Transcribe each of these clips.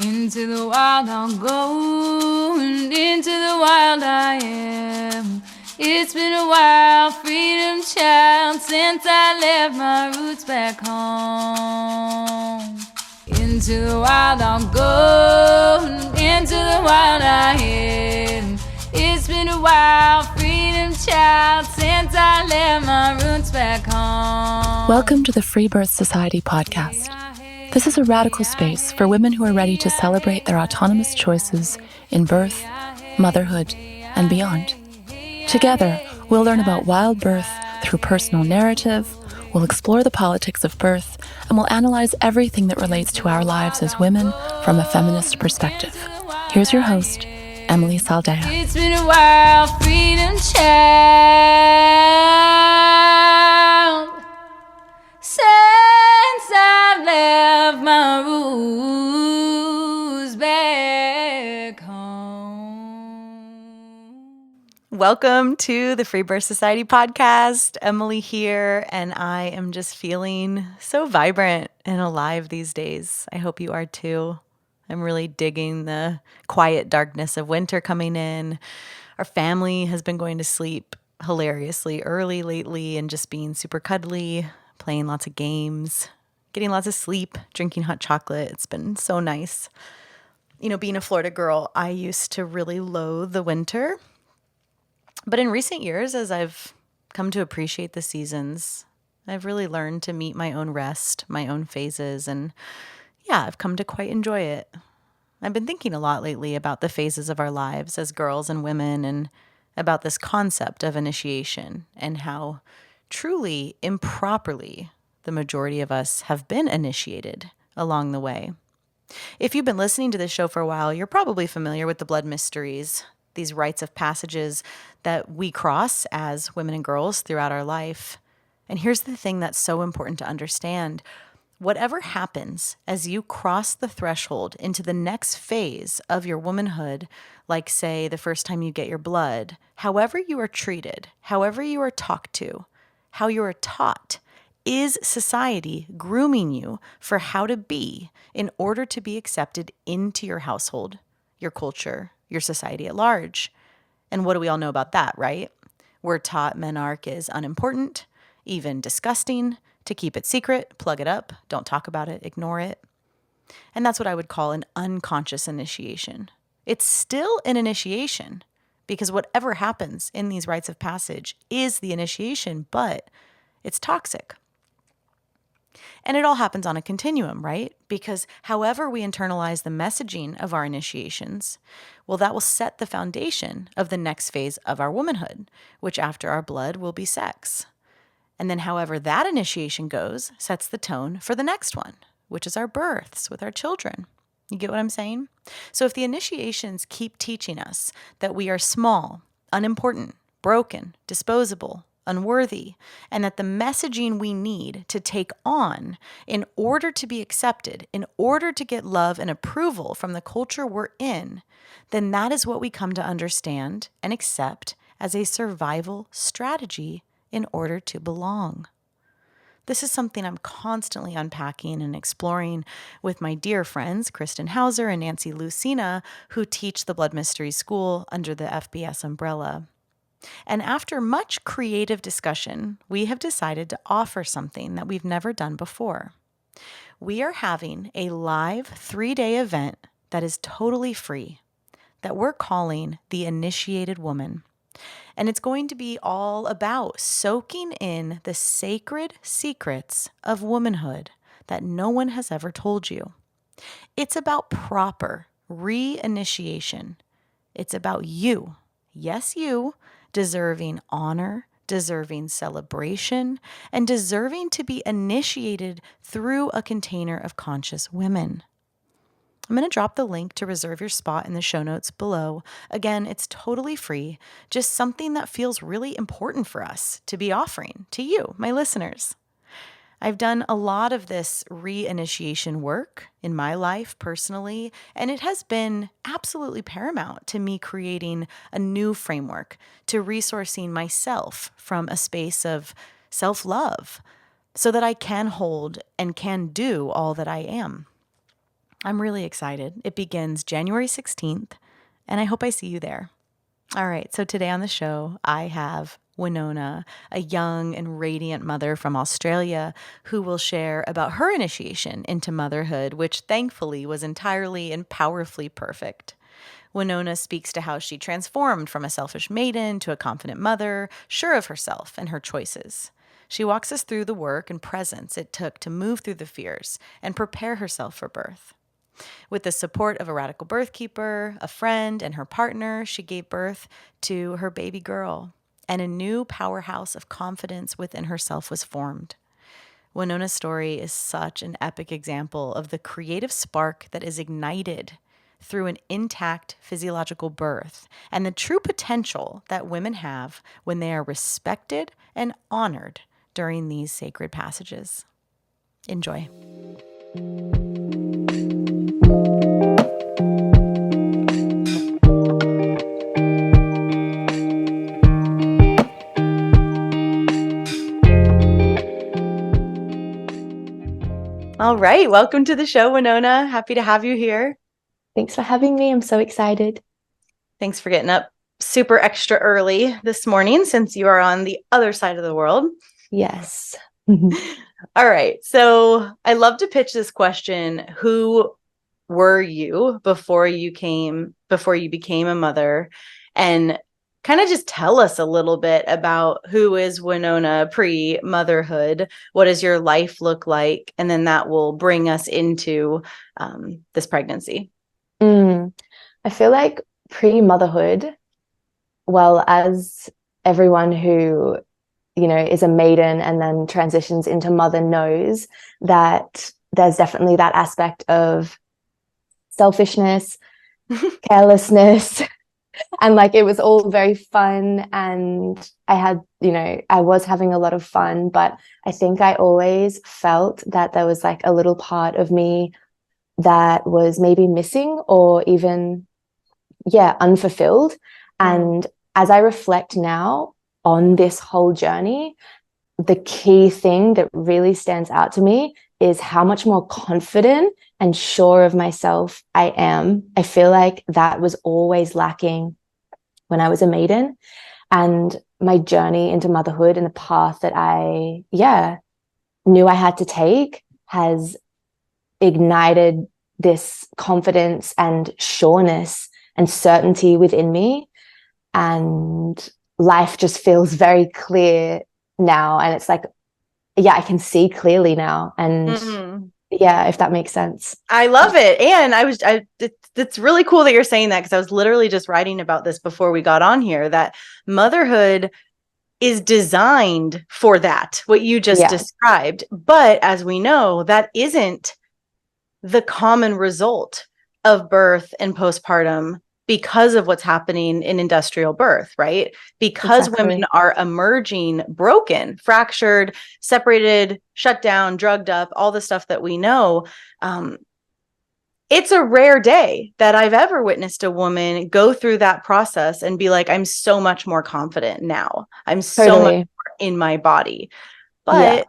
Into the wild I'll go, and into the wild I am. It's been a while, freedom child, since I left my roots back home. Into the wild I'll go, and into the wild I am. It's been a while, freedom child, since I left my roots back home. Welcome to the Freebirth Society podcast. This is a radical space for women who are ready to celebrate their autonomous choices in birth, motherhood, and beyond. Together, we'll learn about wild birth through personal narrative, we'll explore the politics of birth, and we'll analyze everything that relates to our lives as women from a feminist perspective. Here's your host, Emily Saldea. It's been a while, freedom child, since I left my roots back home. Welcome to the Freebirth Society podcast. Emily here, and I am just feeling so vibrant and alive these days. I hope you are too. I'm really digging the quiet darkness of winter coming in. Our family has been going to sleep hilariously early lately and just being super cuddly, playing lots of games, getting lots of sleep, drinking hot chocolate. It's been so nice. You know, being a Florida girl, I used to really loathe the winter. But in recent years, as I've come to appreciate the seasons, I've really learned to meet my own rest, my own phases, and yeah, I've come to quite enjoy it. I've been thinking a lot lately about the phases of our lives as girls and women and about this concept of initiation and how truly improperly the majority of us have been initiated along the way. If you've been listening to this show for a while, you're probably familiar with the blood mysteries, these rites of passages that we cross as women and girls throughout our life. And here's the thing that's so important to understand. Whatever happens as you cross the threshold into the next phase of your womanhood, like say the first time you get your blood, however you are treated, however you are talked to, how you are taught, is society grooming you for how to be in order to be accepted into your household, your culture, your society at large? And what do we all know about that, right? We're taught menarche is unimportant, even disgusting, to keep it secret, plug it up, don't talk about it, ignore it. And that's what I would call an unconscious initiation. It's still an initiation because whatever happens in these rites of passage is the initiation, but it's toxic. And it all happens on a continuum, right? Because however we internalize the messaging of our initiations, well, that will set the foundation of the next phase of our womanhood, which after our blood will be sex. And then however that initiation goes sets the tone for the next one, which is our births with our children. You get what I'm saying? So if the initiations keep teaching us that we are small, unimportant, broken, disposable, unworthy, and that the messaging we need to take on in order to be accepted, in order to get love and approval from the culture we're in, then that is what we come to understand and accept as a survival strategy in order to belong. This is something I'm constantly unpacking and exploring with my dear friends, Kristen Hauser and Nancy Lucina, who teach the Blood Mystery School under the FBS umbrella. And after much creative discussion, we have decided to offer something that we've never done before. We are having a live 3-day event that is totally free, that we're calling The Initiated Woman. And it's going to be all about soaking in the sacred secrets of womanhood that no one has ever told you. It's about proper re-initiation. It's about you, yes, you, deserving honor, deserving celebration, and deserving to be initiated through a container of conscious women. I'm going to drop the link to reserve your spot in the show notes below. Again, it's totally free, just something that feels really important for us to be offering to you, my listeners. I've done a lot of this re-initiation work in my life personally, and it has been absolutely paramount to me creating a new framework to resourcing myself from a space of self-love so that I can hold and can do all that I am. I'm really excited. It begins January 16th, and I hope I see you there. All right, so today on the show, I have Winona, a young and radiant mother from Australia, who will share about her initiation into motherhood, which thankfully was entirely and powerfully perfect. Winona speaks to how she transformed from a selfish maiden to a confident mother, sure of herself and her choices. She walks us through the work and presence it took to move through the fears and prepare herself for birth. With the support of a radical birthkeeper, a friend, and her partner, she gave birth to her baby girl, and a new powerhouse of confidence within herself was formed. Winona's story is such an epic example of the creative spark that is ignited through an intact physiological birth and the true potential that women have when they are respected and honored during these sacred passages. Enjoy. All right. Welcome to the show, Winona. Happy to have you here. Thanks for having me. I'm so excited. Thanks for getting up super extra early this morning since you are on the other side of the world. Yes. All right. So I love to pitch this question. Who were you before you became a mother? And kind of just tell us a little bit about who is Winona pre-motherhood. What does your life look like? And then that will bring us into this pregnancy. I feel like pre-motherhood, well, as everyone who, is a maiden and then transitions into mother knows, that there's definitely that aspect of selfishness, carelessness, and like it was all very fun, and I was having a lot of fun, but I think I always felt that there was like a little part of me that was maybe missing or even unfulfilled. And as I reflect now on this whole journey, the key thing that really stands out to me is how much more confident and sure of myself I am. I feel like that was always lacking when I was a maiden, and my journey into motherhood and the path that I knew I had to take has ignited this confidence and sureness and certainty within me, and life just feels very clear now, and it's like I can see clearly now, and if that makes sense. I love it. And it's really cool that you're saying that, because I was literally just writing about this before we got on here, that motherhood is designed for that, what you just described. But as we know, that isn't the common result of birth and postpartum because of what's happening in industrial birth, right? Because women are emerging broken, fractured, separated, shut down, drugged up, all the stuff that we know. It's a rare day that I've ever witnessed a woman go through that process and be like, I'm so much more confident now. I'm so much more in my body. But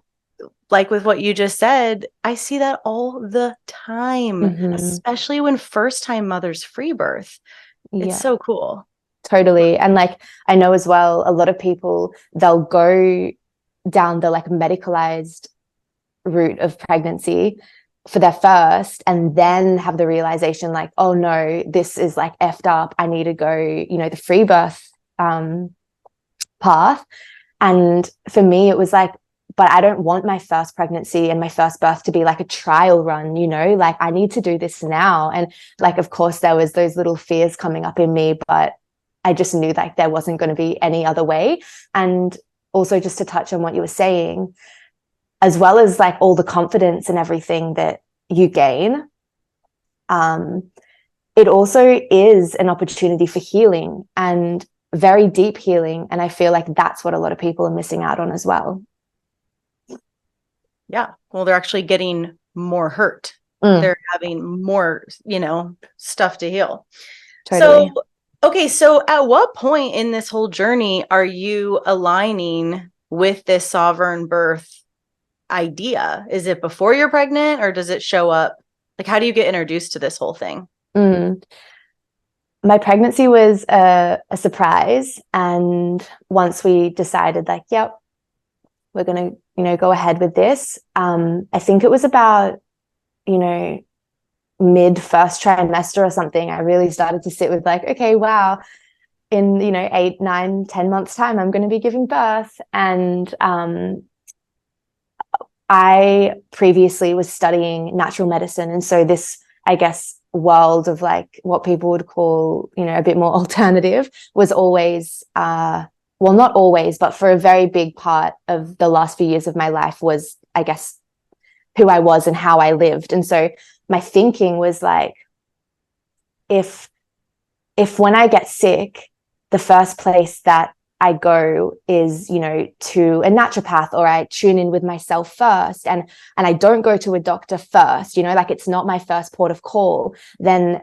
like with what you just said, I see that all the time, especially when first-time mothers free birth. It's so cool. Totally. And like, I know as well, a lot of people, they'll go down the like medicalized route of pregnancy for their first, and then have the realization like, oh no, this is like effed up. I need to go, the free birth path. And for me, it was like, but I don't want my first pregnancy and my first birth to be like a trial run, like I need to do this now. And like, of course, there was those little fears coming up in me, but I just knew like there wasn't going to be any other way. And also just to touch on what you were saying, as well as like all the confidence and everything that you gain, it also is an opportunity for healing, and very deep healing. And I feel like that's what a lot of people are missing out on as well. Yeah. Well, they're actually getting more hurt. They're having more, stuff to heal. Totally. So at what point in this whole journey are you aligning with this sovereign birth idea? Is it before you're pregnant, or does it show up Like, how do you get introduced to this whole thing? My pregnancy was a surprise. And once we decided like, yep, we're going to, go ahead with this. I think it was about, mid first trimester or something. I really started to sit with like, okay, wow, in, 8, 9, 10 months time, I'm going to be giving birth. And I previously was studying natural medicine. And so this, I guess, world of like what people would call, a bit more alternative was always, well, not always, but for a very big part of the last few years of my life was, I guess, who I was and how I lived. And so my thinking was like, if when I get sick, the first place that I go is, to a naturopath, or I tune in with myself first, and I don't go to a doctor first, like it's not my first port of call, then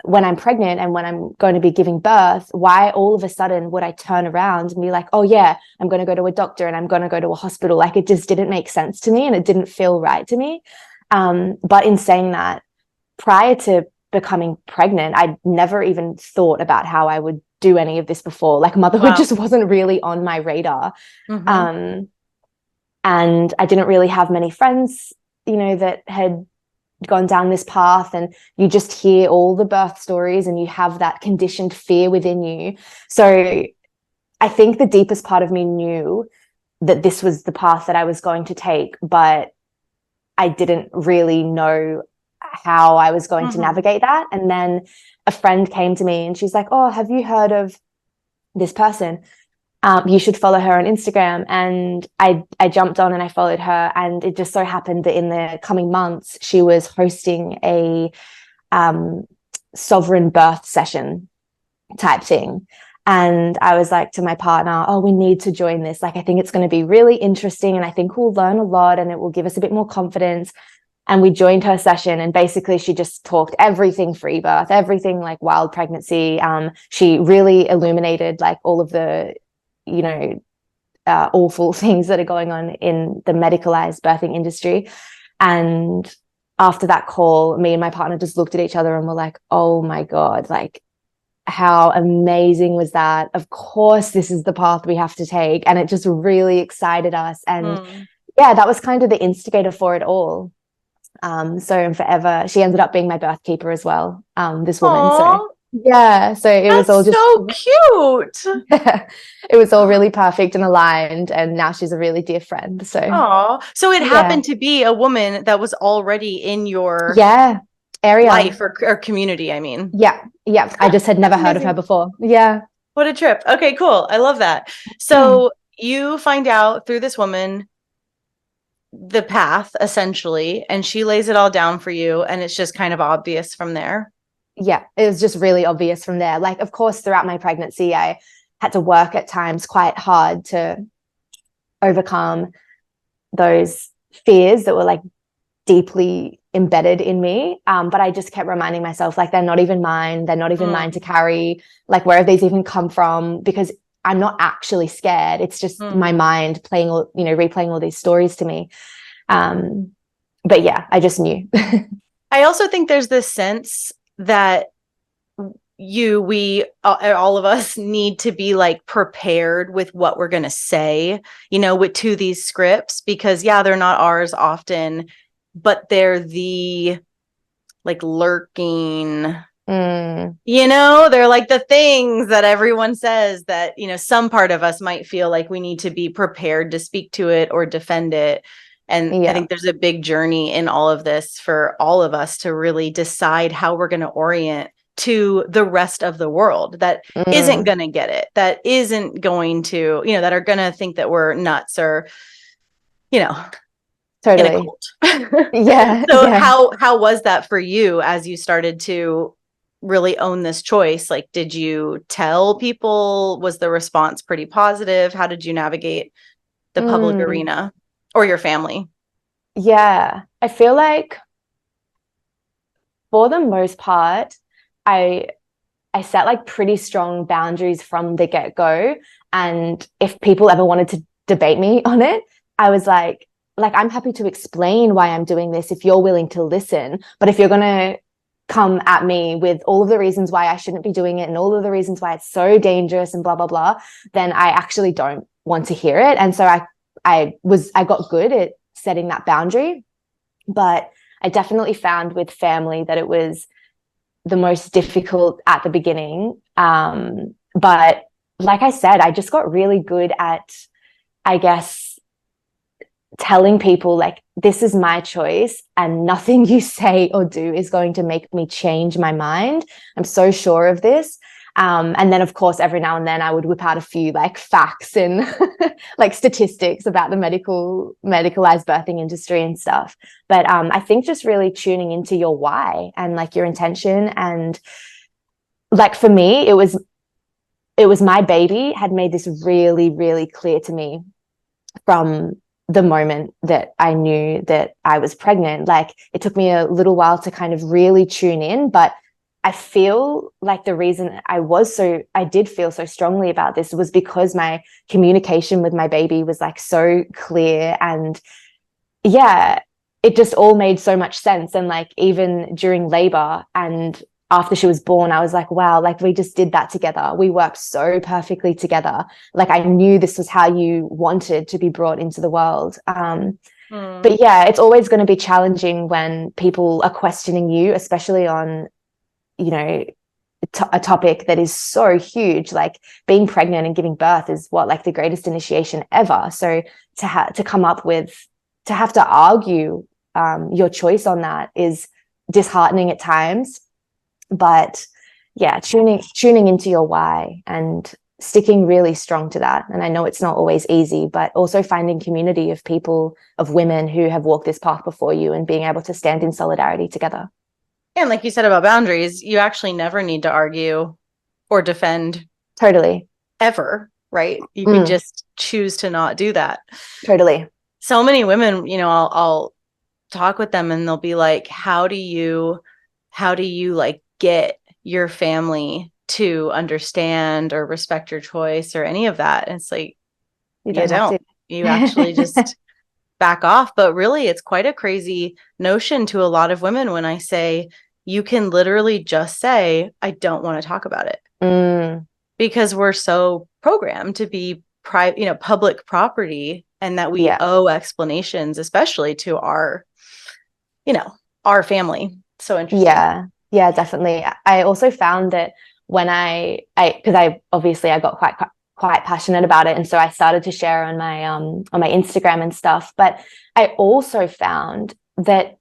when I'm pregnant and when I'm going to be giving birth, why all of a sudden would I turn around and be like, oh yeah, I'm going to go to a doctor and I'm going to go to a hospital? Like it just didn't make sense to me and it didn't feel right to me. But in saying that, prior to becoming pregnant, I'd never even thought about how I would do any of this before. Like motherhood just wasn't really on my radar. And I didn't really have many friends, that had gone down this path, and you just hear all the birth stories and you have that conditioned fear within you. So I think the deepest part of me knew that this was the path that I was going to take, but I didn't really know how I was going to navigate that. And then a friend came to me and she's like, oh, have you heard of this person? You should follow her on Instagram. And I jumped on and I followed her. And it just so happened that in the coming months, she was hosting a sovereign birth session type thing. And I was like to my partner, oh, we need to join this. Like, I think it's going to be really interesting. And I think we'll learn a lot and it will give us a bit more confidence. And we joined her session, and basically she just talked everything free birth, everything like wild pregnancy. She really illuminated like all of the, awful things that are going on in the medicalized birthing industry. And after that call, me and my partner just looked at each other and were like, oh my God, like how amazing was that? Of course, this is the path we have to take. And it just really excited us. And yeah, that was kind of the instigator for it all. So forever, she ended up being my birthkeeper as well, this woman. Aww. So yeah, so it was all just so cute. It was all really perfect and aligned, and now she's a really dear friend. So so it happened to be a woman that was already in your area, life or community. I mean, I just had never heard of her before. What a trip. Okay, cool. I love that. So you find out through this woman the path essentially, and she lays it all down for you, and it's just kind of obvious from there. Yeah, it was just really obvious from there. Like, of course, throughout my pregnancy, I had to work at times quite hard to overcome those fears that were like deeply embedded in me. But I just kept reminding myself, like, they're not even mine. They're not even mine to carry. Like, where have these even come from? Because I'm not actually scared. It's just my mind playing, replaying all these stories to me. But yeah, I just knew. I also think there's this sense that we all of us need to be like prepared with what we're going to say, to these scripts, because they're not ours often, but they're the like lurking, they're like the things that everyone says that, some part of us might feel like we need to be prepared to speak to it or defend it. And I think there's a big journey in all of this for all of us to really decide how we're going to orient to the rest of the world that isn't going to get it, that isn't going to, that are going to think that we're nuts or, totally. in a cult. So how was that for you as you started to really own this choice? Like, did you tell people? Was the response pretty positive? How did you navigate the public arena or your family? Yeah, I feel like for the most part, I set like pretty strong boundaries from the get-go. And if people ever wanted to debate me on it, I was like, like, I'm happy to explain why I'm doing this if you're willing to listen. But if you're going to come at me with all of the reasons why I shouldn't be doing it and all of the reasons why it's so dangerous and blah, blah, blah, then I actually don't want to hear it. And so I got good at setting that boundary. But I definitely found with family that it was the most difficult at the beginning. But like I said, I just got really good at, I guess, telling people, like, this is my choice and nothing you say or do is going to make me change my mind. I'm so sure of this. And then, of course, every now and then I would whip out a few like facts and like statistics about the medicalized birthing industry and stuff. But I think just really tuning into your why and like your intention. And like for me, it was my baby had made this really, really clear to me from the moment that I knew that I was pregnant. Like, it took me a little while to kind of really tune in, but I feel like the reason I did feel so strongly about this was because my communication with my baby was like so clear, and yeah, it just all made so much sense. And like, even during labor and after she was born, I was like, wow, like we just did that together. We worked so perfectly together. Like, I knew this was how you wanted to be brought into the world. But yeah, it's always going to be challenging when people are questioning you, especially on, you know, a topic that is so huge. Like, being pregnant and giving birth is like the greatest initiation ever. So to have to argue your choice on that is disheartening at times. But yeah, tuning into your why and sticking really strong to that. And I know it's not always easy, but also finding community of people, of women who have walked this path before you, and being able to stand in solidarity together. And like you said about boundaries, you actually never need to argue or defend. Totally. Ever, right? You can just choose to not do that. Totally. So many women, you know, I'll talk with them and they'll be like, how do you like get your family to understand or respect your choice or any of that? And it's like, you don't. You actually just back off. But really, it's quite a crazy notion to a lot of women when I say, you can literally just say, I don't want to talk about it. Because we're so programmed to be public property, and that we owe explanations, especially to our family. So interesting. Yeah, definitely. I also found that when because I got quite passionate about it, and so I started to share on my Instagram and stuff. But I also found that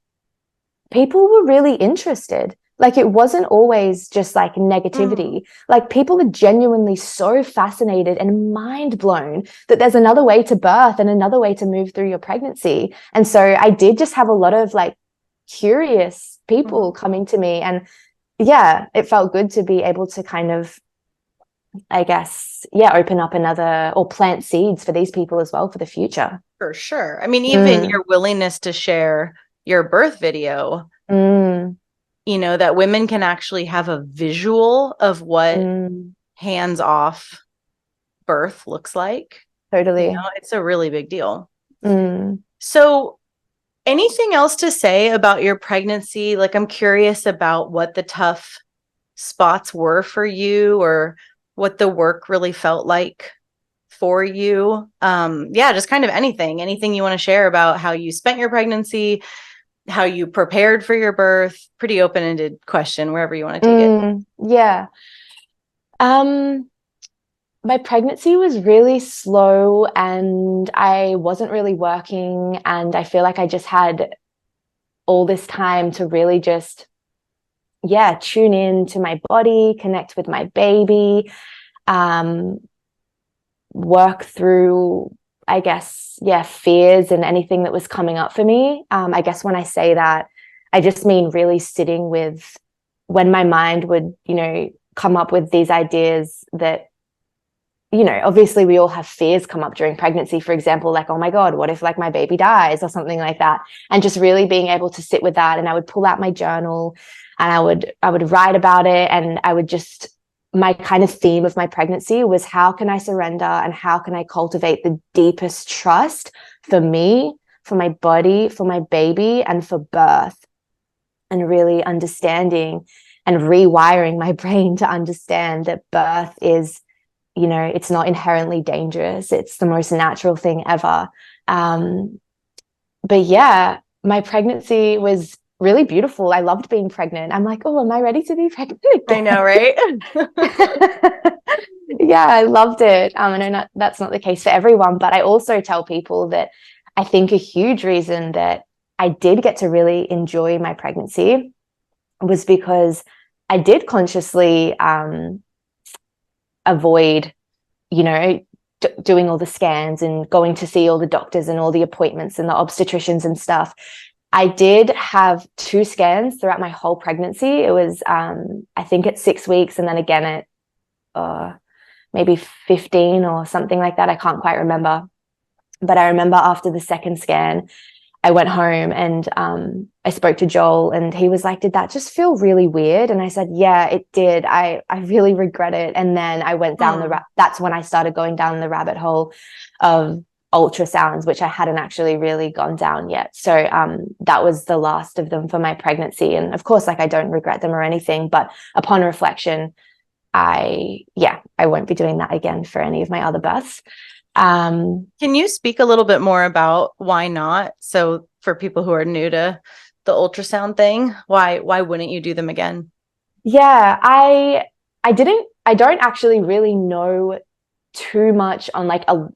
people were really interested. Like, it wasn't always just like negativity. Like, people are genuinely so fascinated and mind blown that there's another way to birth and another way to move through your pregnancy. And so I did just have a lot of like curious people coming to me, and yeah, it felt good to be able to kind of, I guess, open up another, or plant seeds for these people as well for the future. For sure. I mean, even your willingness to share your birth video, you know, that women can actually have a visual of what hands-off birth looks like. Totally. You know, it's a really big deal. So anything else to say about your pregnancy? Like, I'm curious about what the tough spots were for you, or what the work really felt like for you. Just kind of anything you want to share about how you spent your pregnancy, how you prepared for your birth. Pretty open-ended question, wherever you want to take it. Yeah. My pregnancy was really slow, and I wasn't really working, and I feel like I just had all this time to really just, tune in to my body, connect with my baby, work through, I guess, fears and anything that was coming up for me. I guess when I say that, I just mean really sitting with when my mind would, come up with these ideas that, obviously we all have fears come up during pregnancy, for example, like, oh my God, what if like my baby dies or something like that? And just really being able to sit with that. And I would pull out my journal and I would write about it. And I would just, my kind of theme of my pregnancy was, how can I surrender and how can I cultivate the deepest trust for me, for my body, for my baby, and for birth, and really understanding and rewiring my brain to understand that birth is, you know, it's not inherently dangerous. It's the most natural thing ever. But yeah, my pregnancy was really beautiful. I loved being pregnant. I'm like, oh, am I ready to be pregnant again? I know, right? Yeah, I loved it. I know that's not the case for everyone, but I also tell people that I think a huge reason that I did get to really enjoy my pregnancy was because I did consciously avoid, you know, doing all the scans and going to see all the doctors and all the appointments and the obstetricians and stuff. I did have 2 scans throughout my whole pregnancy. It was, I think at 6 weeks, and then again at maybe 15 or something like that. I can't quite remember. But I remember after the second scan, I went home and I spoke to Joel, and he was like, did that just feel really weird? And I said, yeah, it did. I really regret it. And then I went down that's when I started going down the rabbit hole of ultrasounds, which I hadn't actually really gone down yet. So that was the last of them for my pregnancy. And of course, like, I don't regret them or anything, but upon reflection, I won't be doing that again for any of my other births. Can you speak a little bit more about why not? So for people who are new to the ultrasound thing, why wouldn't you do them again? Yeah, I don't actually really know too much on like a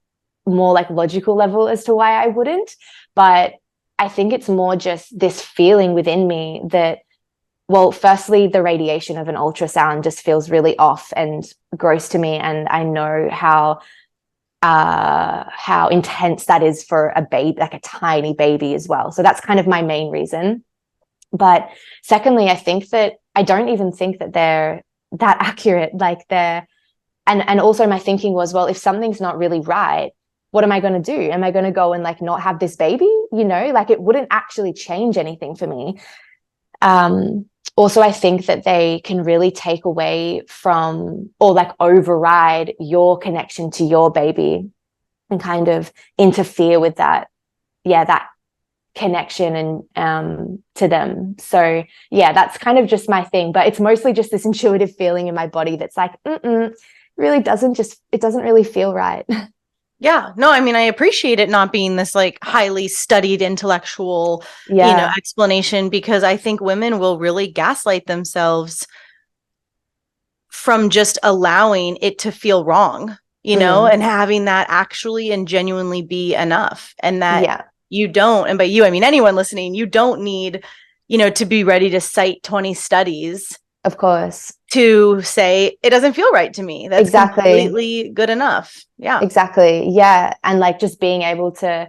more like logical level as to why I wouldn't, but I think it's more just this feeling within me that, well, firstly, the radiation of an ultrasound just feels really off and gross to me, and I know how intense that is for a baby, like a tiny baby as well. So that's kind of my main reason. But secondly, I think that I don't even think that they're that accurate. Like and also my thinking was, well, if something's not really right, what am I going to do? Am I going to go and like not have this baby? You know, like it wouldn't actually change anything for me. Also, I think that they can really take away from or like override your connection to your baby and kind of interfere with that connection and to them. So yeah, that's kind of just my thing, but it's mostly just this intuitive feeling in my body that's like, it doesn't really feel right. Yeah, no, I mean, I appreciate it not being this like highly studied intellectual, explanation, because I think women will really gaslight themselves from just allowing it to feel wrong, and having that actually and genuinely be enough. And that you don't, and by you, I mean anyone listening, you don't need, to be ready to cite 20 studies. Of course. To say it doesn't feel right to me. That's completely good enough. Yeah. Exactly. Yeah. And like just being able to,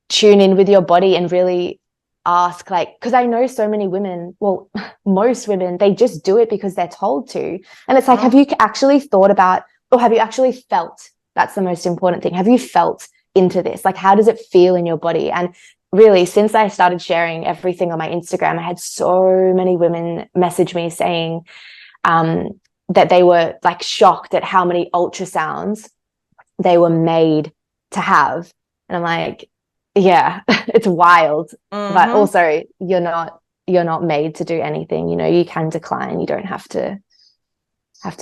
tune in with your body and really ask, like, because I know so many women, well, most women, they just do it because they're told to. And it's like, have you actually thought about, or have you actually felt? That's the most important thing. Have you felt into this? Like, how does it feel in your body? And really, since I started sharing everything on my Instagram, I had so many women message me saying that they were like shocked at how many ultrasounds they were made to have. And I'm like, yeah, it's wild. But also you're not made to do anything. You can decline. You don't have to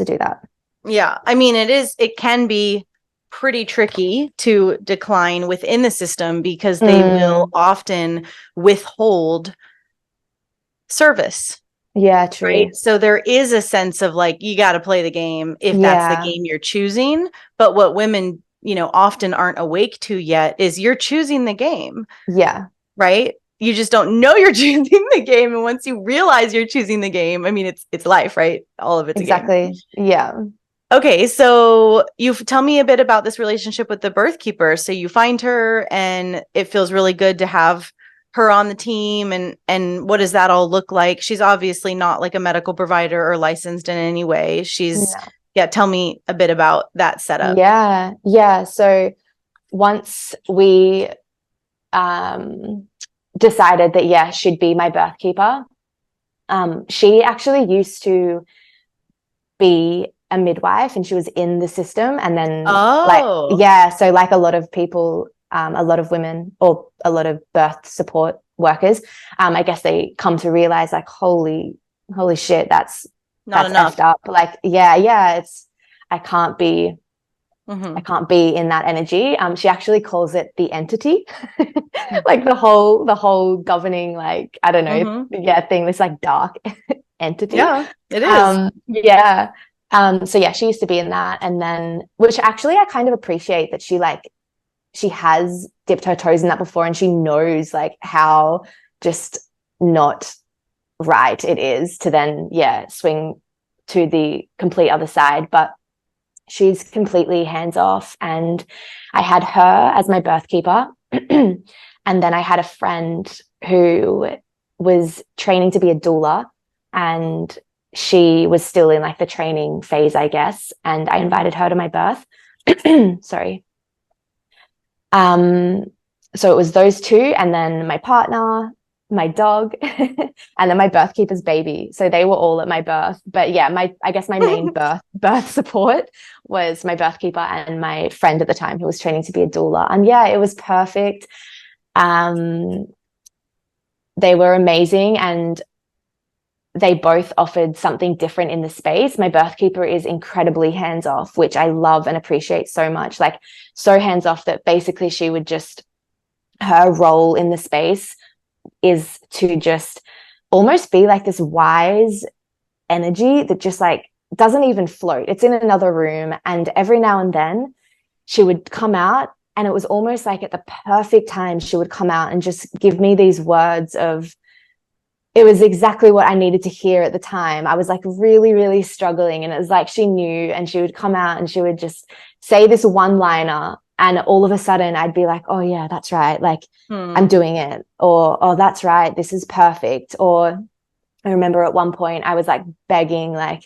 do that. Yeah. I mean, it can be pretty tricky to decline within the system because they will often withhold service. Yeah, true. Right? So there is a sense of like, you got to play the game if that's the game you're choosing. But what women, often aren't awake to yet is you're choosing the game. Yeah. Right? You just don't know you're choosing the game. And once you realize you're choosing the game, I mean, it's life, right? All of it's exactly. A game. Yeah. Okay, so you tell me a bit about this relationship with the birthkeeper. So you find her and it feels really good to have her on the team, and what does that all look like? She's obviously not like a medical provider or licensed in any way. Tell me a bit about that setup. Yeah. So once we decided that she'd be my birthkeeper, she actually used to be a midwife and she was in the system, and then so like a lot of people a lot of women, or a lot of birth support workers, I guess they come to realize like, holy shit, that's not enough. effed up. Like, it's, I can't be in that energy. She actually calls it the entity, like the whole governing, like, I don't know, thing, this like dark entity. Yeah, it is. So yeah, she used to be in that. And then, which actually I kind of appreciate that she has dipped her toes in that before, and she knows like how just not right it is to then swing to the complete other side. But she's completely hands off, and I had her as my birth keeper. And then I had a friend who was training to be a doula, and she was still in like the training phase, I guess, and I invited her to my birth. Sorry. So it was those two, and then my partner, my dog, and then my birth keeper's baby. So they were all at my birth. But yeah, I guess my main birth support was my birth keeper and my friend at the time who was training to be a doula. And yeah, it was perfect. They were amazing, and they both offered something different in the space. My birth keeper is incredibly hands off, which I love and appreciate so much. Like, so hands off that basically she would just, her role in the space is to just almost be like this wise energy that just like doesn't even float. It's in another room, and every now and then she would come out, and it was almost like at the perfect time she would come out and just give me these words of, it was exactly what I needed to hear at the time. I was like really, really struggling, and it was like she knew, and she would come out and she would just say this one-liner, and all of a sudden I'd be like, oh yeah, that's right. Like, I'm doing it. Or, oh, that's right, this is perfect. Or I remember at one point I was like begging, like,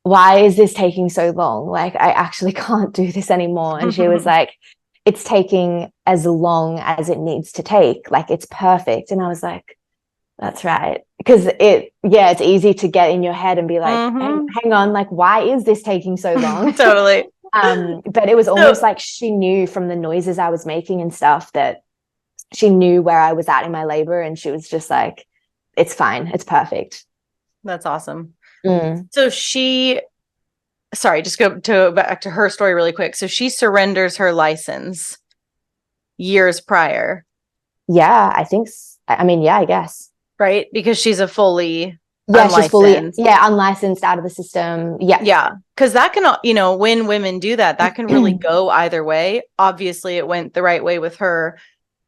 why is this taking so long? Like, I actually can't do this anymore. And she was like, it's taking as long as it needs to take. Like, it's perfect. And I was like, that's right. Because it's easy to get in your head and be like, hang on, like, why is this taking so long? Totally. But it was almost like she knew from the noises I was making and stuff that she knew where I was at in my labor, and she was just like, it's fine. It's perfect. That's awesome. So just go back to her story really quick. So she surrenders her license years prior. Yeah, I think, I guess. Right? Because she's a fully unlicensed. She's fully unlicensed, out of the system. Yeah. Because that can, when women do that, that can really go either way. Obviously, it went the right way with her.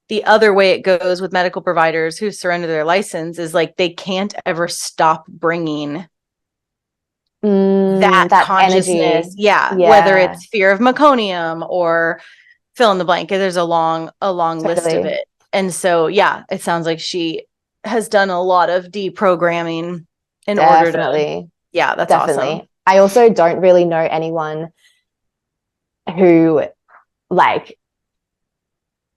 The other way it goes with medical providers who surrender their license is like they can't ever stop bringing that consciousness. Yeah. Whether it's fear of meconium or fill in the blank. There's a long list of it. And so, yeah, it sounds like she has done a lot of deprogramming in order to. Yeah, that's awesome. I also don't really know anyone who, like,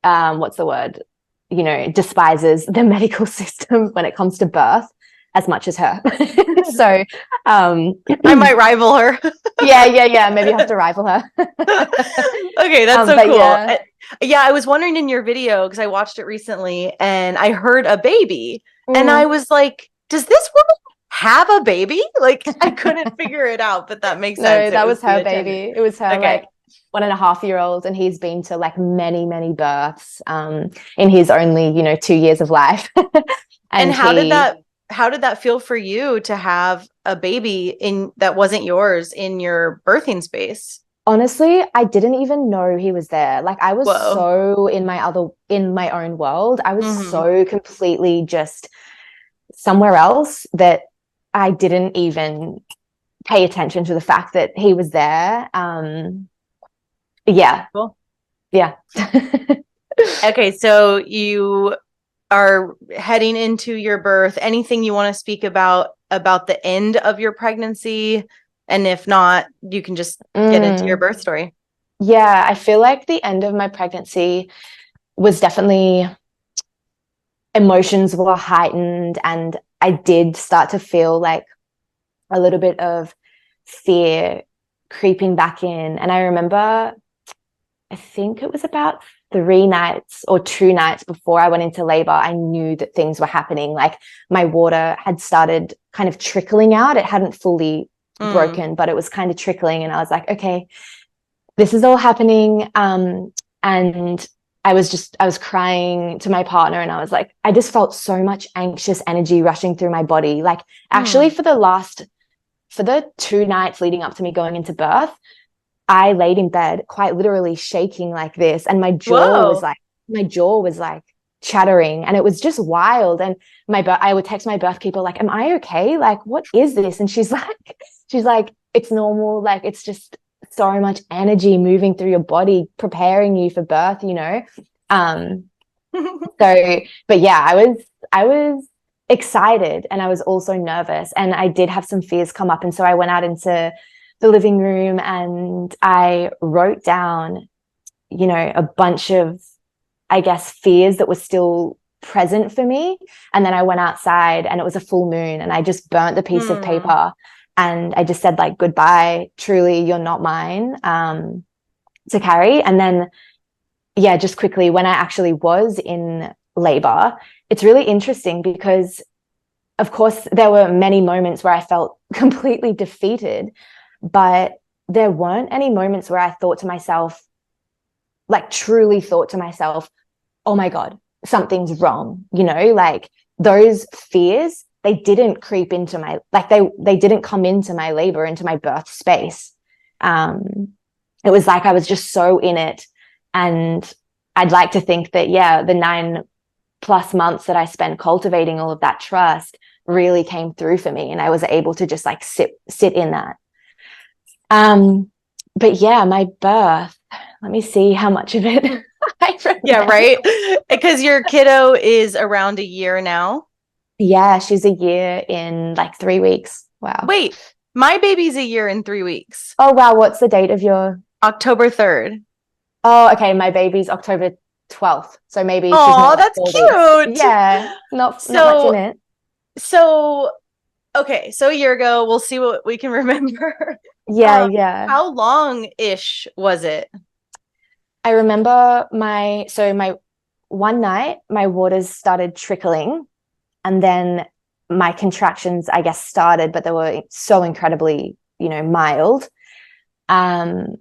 what's the word? Despises the medical system when it comes to birth as much as her. So I might rival her. Yeah. Maybe you have to rival her. Okay, that's so cool. Yeah, I was wondering in your video, because I watched it recently, and I heard a baby, and I was like, does this woman have a baby? Like, I couldn't figure it out, but that makes sense. No, that was her baby. It was her, like 1.5-year-old, and he's been to like many, many births in his only 2 years of life. and how did that feel for you to have a baby that wasn't yours in your birthing space? Honestly, I didn't even know he was there. Like, I was so in my own world. I was so completely just somewhere else that I didn't even pay attention to the fact that he was there. Yeah. Cool. Yeah. Okay, so you are heading into your birth. Anything you want to speak about the end of your pregnancy? And if not, you can just get into your birth story. Yeah, I feel like the end of my pregnancy was definitely, emotions were heightened, and I did start to feel like a little bit of fear creeping back in. And I remember, I think it was about 3 nights or 2 nights before I went into labor, I knew that things were happening. Like my water had started kind of trickling out. It hadn't fully broken, but it was kind of trickling. And I was like, okay, this is all happening. And I was crying to my partner, and I was like, I just felt so much anxious energy rushing through my body. Like actually for the 2 nights leading up to me going into birth, I laid in bed quite literally shaking like this, and my jaw was like chattering, and it was just wild. And I would text my birthkeeper like, am I okay? Like, what is this? And she's like, it's normal. Like, it's just so much energy moving through your body, preparing you for birth, you know? But yeah, I was excited, and I was also nervous, and I did have some fears come up. And so I went out into the living room and I wrote down, you know, a bunch of, I guess, fears that were still present for me. And then I went outside, and it was a full moon, and I just burnt the piece of paper, and I just said like, goodbye, truly, you're not mine, to carry. And then, yeah, just quickly, when I actually was in labor, it's really interesting because, of course, there were many moments where I felt completely defeated, but there weren't any moments where I thought to myself, like truly thought to myself, oh my God, something's wrong. You know, like those fears, they didn't creep into my, like they didn't come into my labor, into my birth space. It was like I was just so in it. And I'd like to think that, yeah, the 9+ months that I spent cultivating all of that trust really came through for me. And I was able to just like sit in that. But yeah, my birth, let me see how much of it I remember. Yeah, right? Because your kiddo is around a year now. Yeah, she's a year in like 3 weeks. Wow. Wait, my baby's a year in 3 weeks. Oh, wow. What's the date of your? October 3rd. Oh, okay. My baby's October 12th. So maybe she's Oh, not that's like 4 cute. weeks. Yeah, not much in it. So, okay. So a year ago, we'll see what we can remember. Yeah. How long-ish was it? I remember my one night, my waters started trickling, and then my contractions, I guess, started, but they were so incredibly, you know, mild, and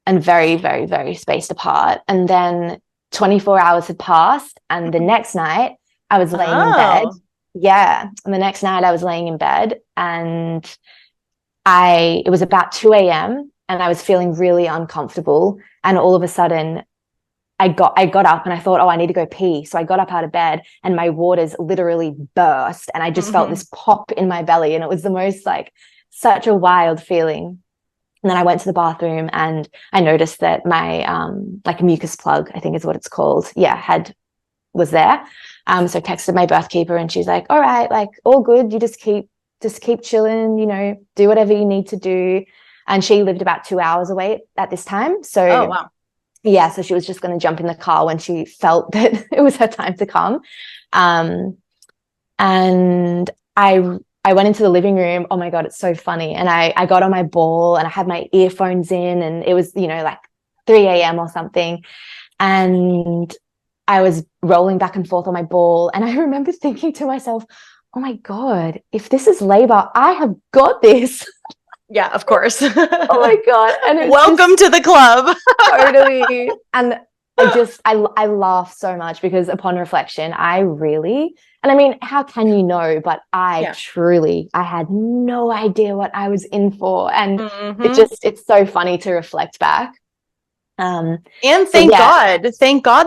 very, very, very spaced apart. And then 24 hours had passed, and the next night I was laying in bed. Yeah. And the next night I was laying in bed, and it was about 2 a.m. and I was feeling really uncomfortable. And all of a sudden I got up and I thought, oh, I need to go pee. So I got up out of bed, and my waters literally burst, and I just felt this pop in my belly. And it was the most like such a wild feeling. And then I went to the bathroom, and I noticed that my like mucus plug, I think is what it's called. Yeah, was there. So I texted my birthkeeper, and she's like, all right, like all good. You just keep chilling, you know, do whatever you need to do. And she lived about 2 hours away at this time. So, oh, wow. Yeah, so she was just going to jump in the car when she felt that it was her time to come. And I went into the living room. Oh my God, it's so funny. And I got on my ball, and I had my earphones in, and it was, you know, like 3 a.m. or something. And I was rolling back and forth on my ball. And I remember thinking to myself, oh my God, if this is labor, I have got this. Yeah, of course. Oh my God. And welcome to the club. Totally. And I laugh so much because upon reflection, and I mean, how can you know? But I had no idea what I was in for. And it's so funny to reflect back. And thank God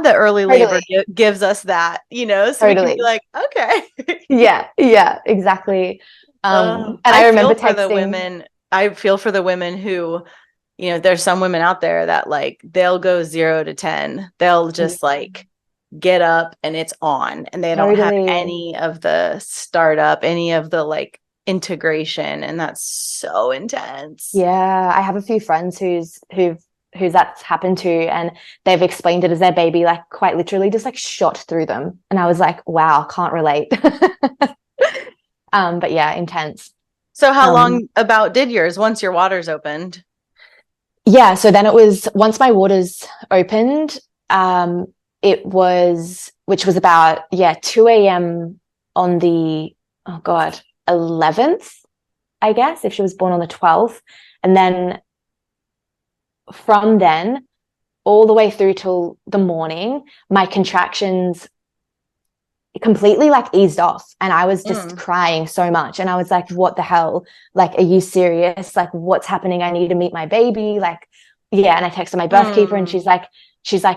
the early labor gives us that, you know, so we can be like, okay. Yeah, exactly. And I remember texting. I feel for the women who, you know, there's some women out there that like, they'll go 0 to 10. They'll just like get up and it's on, and they don't have any of the startup, any of the like integration. And that's so intense. Yeah. I have a few friends who's that's happened to, and they've explained it as their baby, like quite literally just like shot through them. And I was like, wow, can't relate. But yeah, intense. So how long about did yours once your waters opened? Yeah. So then it was, once my waters opened, which was about 2 a.m. on the 11th, I guess, if she was born on the 12th. And then from then all the way through till the morning, my contractions completely like eased off, and I was just crying so much, and I was like, what the hell, like, are you serious? Like, what's happening? I need to meet my baby. Like, yeah. And I texted my birthkeeper and she's like,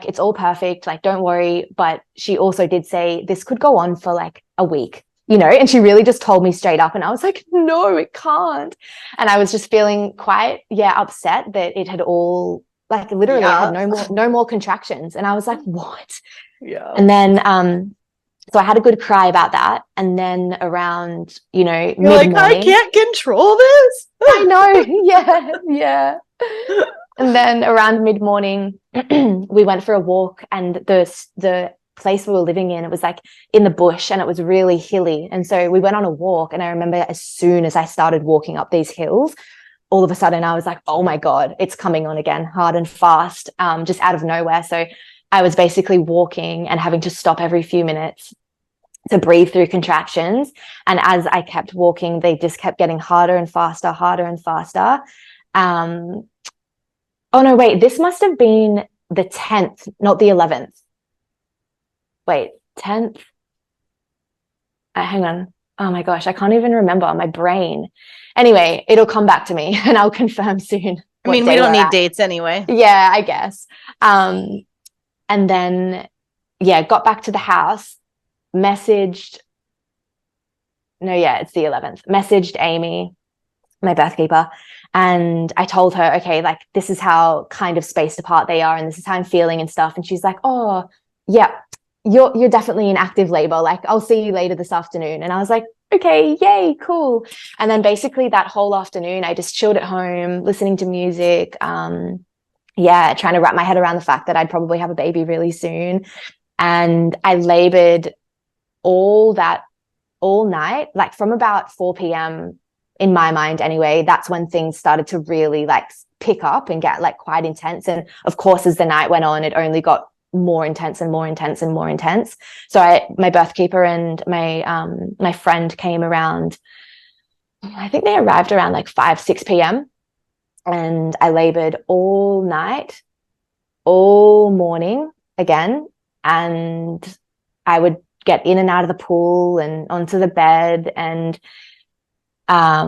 it's all perfect, like, don't worry. But she also did say this could go on for like a week, you know, and she really just told me straight up, and I was like, no, it can't. And I was just feeling quite upset that it had all, like, literally I had no more contractions, and I was like, what? And then so I had a good cry about that. And then around, you know, You're mid-morning, like, I can't control this. I know. Yeah. And then around mid-morning, we went for a walk, and the place we were living in, it was like in the bush, and it was really hilly. And so we went on a walk, and I remember as soon as I started walking up these hills, all of a sudden I was like, oh my God, it's coming on again, hard and fast, just out of nowhere. So I was basically walking and having to stop every few minutes to breathe through contractions. And as I kept walking, they just kept getting harder and faster, harder and faster. Oh no, wait, this must have been the 10th, not the 11th. Wait, 10th? Hang on. Oh my gosh, I can't even remember, my brain. Anyway, it'll come back to me and I'll confirm soon. I mean, we don't need dates anyway. Yeah, I guess. And then, got back to the house, it's the 11th, messaged Amy, my birthkeeper, and I told her, okay, like, this is how kind of spaced apart they are, and this is how I'm feeling and stuff. And she's like, oh yeah, you're definitely in active labor, like, I'll see you later this afternoon. And I was like, okay, yay, cool. And then basically that whole afternoon I just chilled at home, listening to music, trying to wrap my head around the fact that I'd probably have a baby really soon. And I labored all night, like from about 4 p.m. in my mind anyway. That's when things started to really like pick up and get like quite intense. And of course, as the night went on, it only got more intense and more intense and more intense. So my birthkeeper and my friend came around, I think they arrived around like 5-6 p.m. and I labored all night, all morning again. And I would get in and out of the pool and onto the bed. And I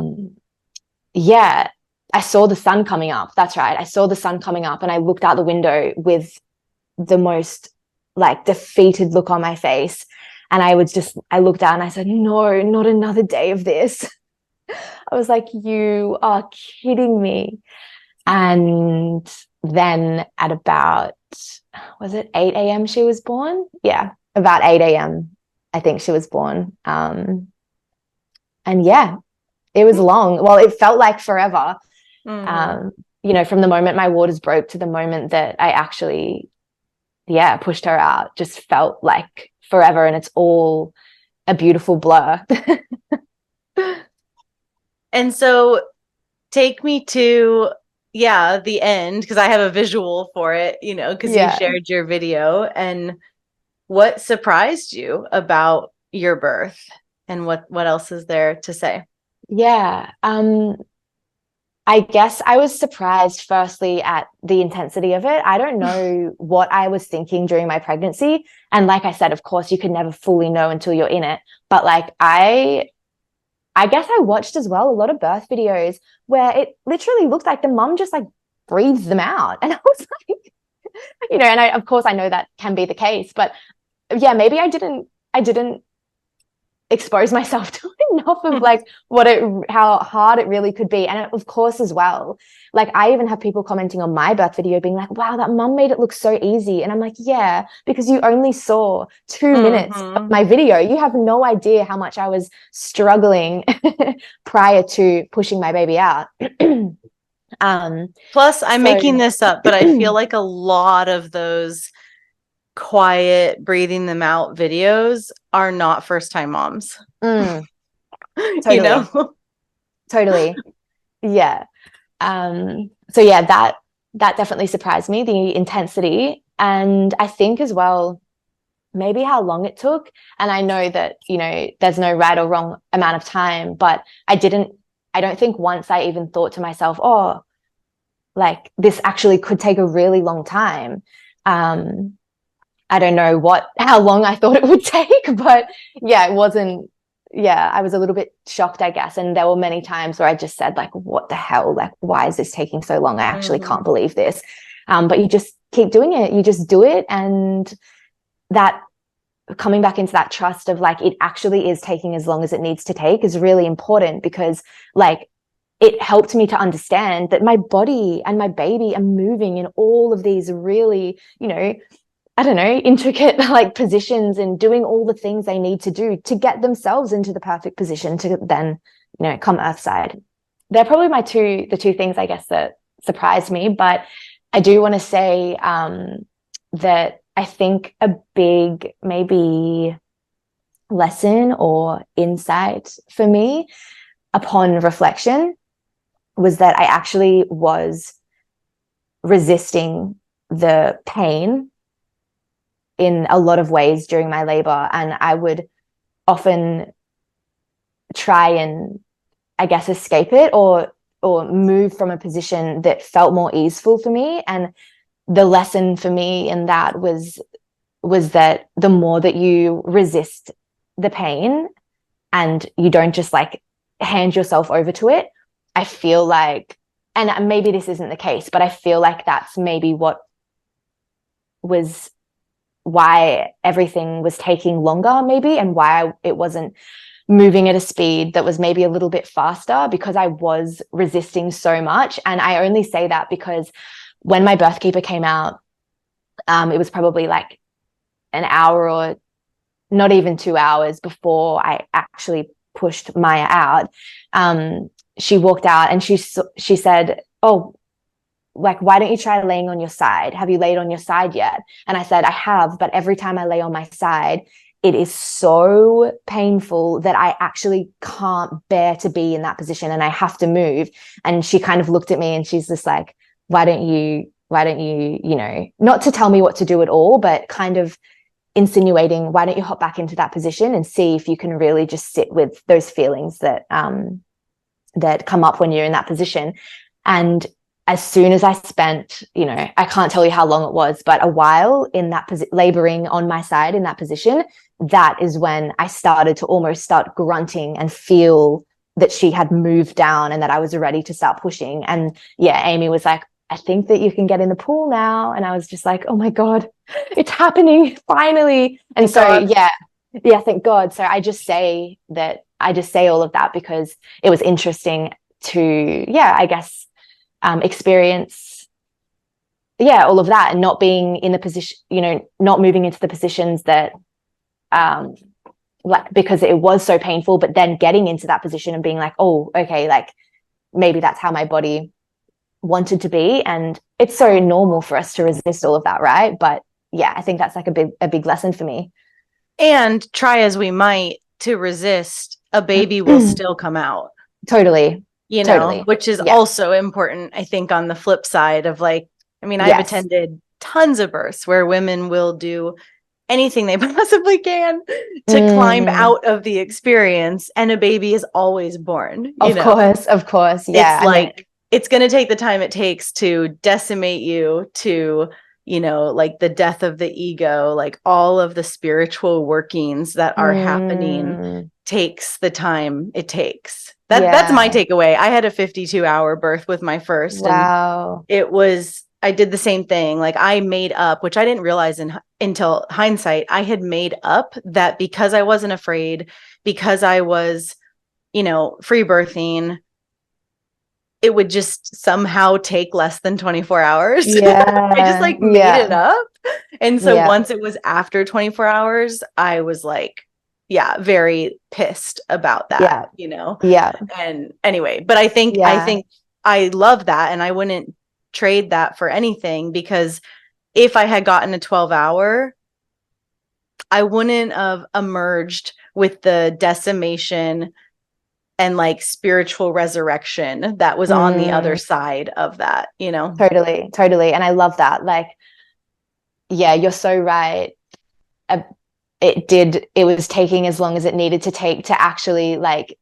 saw the sun coming up. That's right. I saw the sun coming up, and I looked out the window with the most like defeated look on my face. And I looked out and I said, no, not another day of this. I was like, you are kidding me. And then at about, was it 8 a.m. she was born? Yeah, about 8 a.m. I think she was born. And it was long. Well, it felt like forever. From the moment my waters broke to the moment that I actually, pushed her out, just felt like forever. And it's all a beautiful blur. And so take me to, the end, because I have a visual for it, because you shared your video. And what surprised you about your birth, and what else is there to say? I guess I was surprised firstly at the intensity of it. I don't know what I was thinking during my pregnancy. And like I said, of course, you can never fully know until you're in it. But like, I guess I watched as well a lot of birth videos where it literally looked like the mum just like breathes them out. And I was like, and of course I know that can be the case, but maybe I didn't expose myself to enough of like how hard it really could be. And of course as well, like I even have people commenting on my birth video being like, wow, that mum made it look so easy. And I'm like, yeah, because you only saw 2 minutes of my video. You have no idea how much I was struggling prior to pushing my baby out. Plus I'm making this up, but I feel like a lot of those quiet breathing them out videos are not first-time moms. Totally. Totally. Yeah. So that definitely surprised me, the intensity. And I think as well, maybe how long it took. And I know that, you know, there's no right or wrong amount of time, but I don't think once I even thought to myself, oh, like this actually could take a really long time. I don't know how long I thought it would take, but yeah, it wasn't. Yeah, I was a little bit shocked, I guess. And there were many times where I just said, like, what the hell? Like, why is this taking so long? I actually can't believe this. But you just keep doing it. You just do it. And that coming back into that trust of like, it actually is taking as long as it needs to take is really important, because like, it helped me to understand that my body and my baby are moving in all of these really, you know, I don't know, intricate like positions and doing all the things they need to do to get themselves into the perfect position to then, you know, come earthside. They're probably the two things, I guess, that surprised me. But I do want to say that I think a big maybe lesson or insight for me upon reflection was that I actually was resisting the pain in a lot of ways during my labor. And I would often try and, I guess, escape it or move from a position that felt more easeful for me. And the lesson for me in that was that the more that you resist the pain and you don't just like hand yourself over to it, I feel like, and maybe this isn't the case, but I feel like that's maybe what was why everything was taking longer maybe, and why it wasn't moving at a speed that was maybe a little bit faster, because I was resisting so much. And I only say that because when my birthkeeper came out, it was probably like an hour or not even 2 hours before I actually pushed Maya out. She walked out and she said, oh, like, why don't you try laying on your side? Have you laid on your side yet? And I said, I have, but every time I lay on my side, it is so painful that I actually can't bear to be in that position and I have to move. And she kind of looked at me and she's just like, why don't you, you know, not to tell me what to do at all, but kind of insinuating, why don't you hop back into that position and see if you can really just sit with those feelings that that come up when you're in that position. And as soon as I spent, you know, I can't tell you how long it was, but a while in that laboring on my side in that position, that is when I started to almost start grunting and feel that she had moved down and that I was ready to start pushing. And yeah, Amy was like, I think that you can get in the pool now. And I was just like, oh my God, it's happening finally. And thank God. Yeah, thank God. So I just say all of that because it was interesting to, I guess, experience, all of that, and not being in the position, you know, not moving into the positions that, like, because it was so painful, but then getting into that position and being like, oh, okay, like maybe that's how my body wanted to be. And it's so normal for us to resist all of that, right? But yeah, I think that's like a big lesson for me. And try as we might to resist, a baby will still come out. Totally. You know, which is also important, I think, on the flip side of like, I mean, I've attended tons of births where women will do anything they possibly can to climb out of the experience, and a baby is always born. Of course. Yeah. It's like, it's going to take the time it takes to decimate you, to, you know, like the death of the ego, like all of the spiritual workings that are happening takes the time it takes. That's my takeaway. I had a 52-hour birth with my first. Wow. And I did the same thing. Like I made up, which I didn't realize until hindsight, I had made up that because I wasn't afraid, because I was, you know, free birthing, it would just somehow take less than 24 hours. Yeah. I just like made it up. And so once it was after 24 hours, I was like, very pissed about that, you know? Yeah. And anyway, but I think I love that. And I wouldn't trade that for anything, because if I had gotten a 12-hour, I wouldn't have emerged with the decimation and like spiritual resurrection that was on the other side of that, you know? Totally. And I love that. Like, yeah, you're so right. It was taking as long as it needed to take to actually like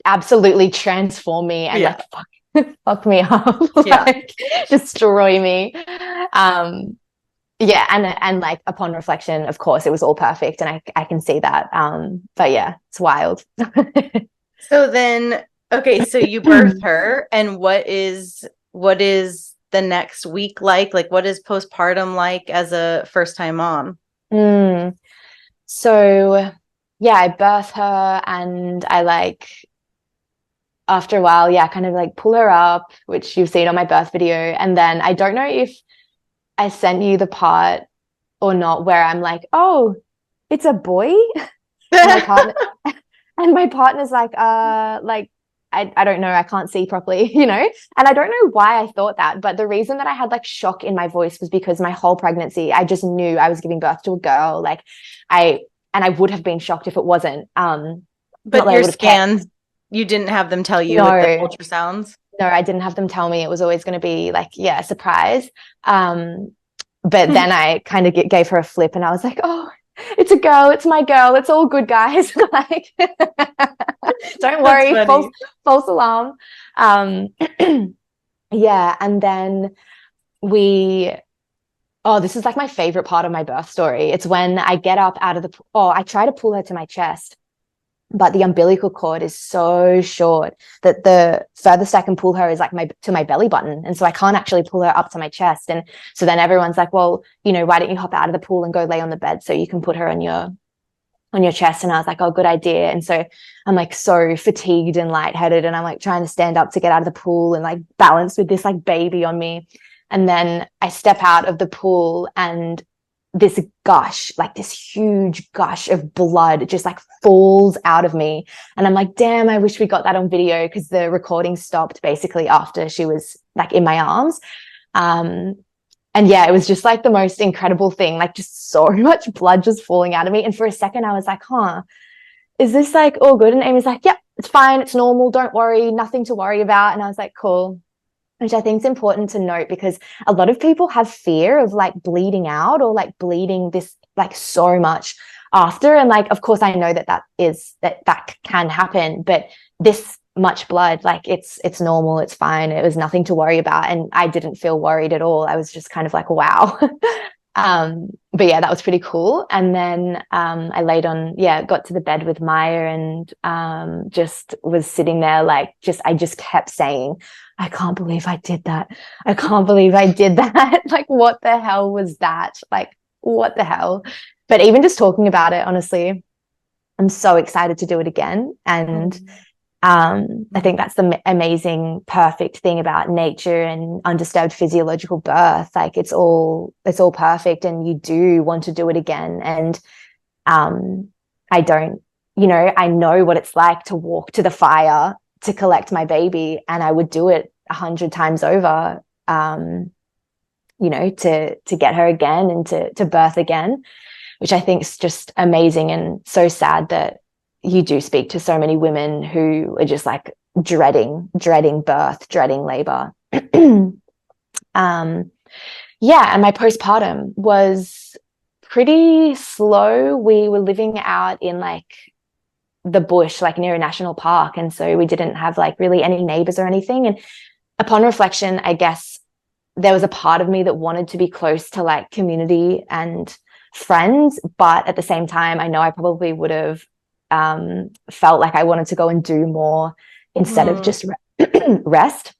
absolutely transform me and like fuck me up, like destroy me. Yeah, and like upon reflection, of course, it was all perfect, and I can see that. But yeah, it's wild. So then, okay, so you birth her, and what is the next week like? Like, what is postpartum like as a first-time mom? So yeah, I birth her, and I like after a while, yeah, kind of like pull her up, which you've seen on my birth video, and then I don't know if I sent you the part or not where I'm like, oh, it's a boy. And my partner and my partner's like I don't know, I can't see properly, you know. And I don't know why I thought that, but the reason that I had like shock in my voice was because my whole pregnancy I just knew I was giving birth to a girl. Like I would have been shocked if it wasn't. But your scans, you didn't have them tell you with the ultrasounds? No, I didn't have them tell me. It was always going to be like, yeah, a surprise. But then I kind of gave her a flip, and I was like, oh, it's a girl. It's my girl. It's all good, guys. Like, don't worry. False alarm. Yeah. And then this is like my favorite part of my birth story. It's when I get up out of I try to pull her to my chest, but the umbilical cord is so short that the furthest I can pull her is like to my belly button. And so I can't actually pull her up to my chest. And so then everyone's like, well, you know, why don't you hop out of the pool and go lay on the bed so you can put her on your chest? And I was like, oh, good idea. And so I'm like so fatigued and lightheaded, and I'm like trying to stand up to get out of the pool and like balance with this like baby on me. And then I step out of the pool, and this gush, like this huge gush of blood just like falls out of me. And I'm like, damn, I wish we got that on video, because the recording stopped basically after she was like in my arms. And yeah, it was just like the most incredible thing, like just so much blood just falling out of me. And for a second I was like, is this like all good? And Amy's like, yep, it's fine, it's normal, don't worry, nothing to worry about. And I was like, cool. Which I think is important to note, because a lot of people have fear of like bleeding out or like bleeding this like so much after. And like, of course I know that can happen, but this much blood, like it's normal, it's fine. It was nothing to worry about. And I didn't feel worried at all. I was just kind of like, wow. But yeah, that was pretty cool. And then I got to the bed with Maya, and just was sitting there like I just kept saying, I can't believe I did that. I can't believe I did that. Like, what the hell was that? Like, what the hell? But even just talking about it, honestly, I'm so excited to do it again. And I think that's the amazing, perfect thing about nature and undisturbed physiological birth. Like it's all perfect, and you do want to do it again. And I don't, I know what it's like to walk to the fire to collect my baby, and I would do it 100 times over, to get her again and to birth again, which I think is just amazing, and so sad that you do speak to so many women who are just like dreading birth, dreading labor. And my postpartum was pretty slow. We were living out in like the bush, like near a national park, and so we didn't have like really any neighbors or anything. And upon reflection, I guess there was a part of me that wanted to be close to like community and friends, but at the same time I know I probably would have felt like I wanted to go and do more instead of just rest.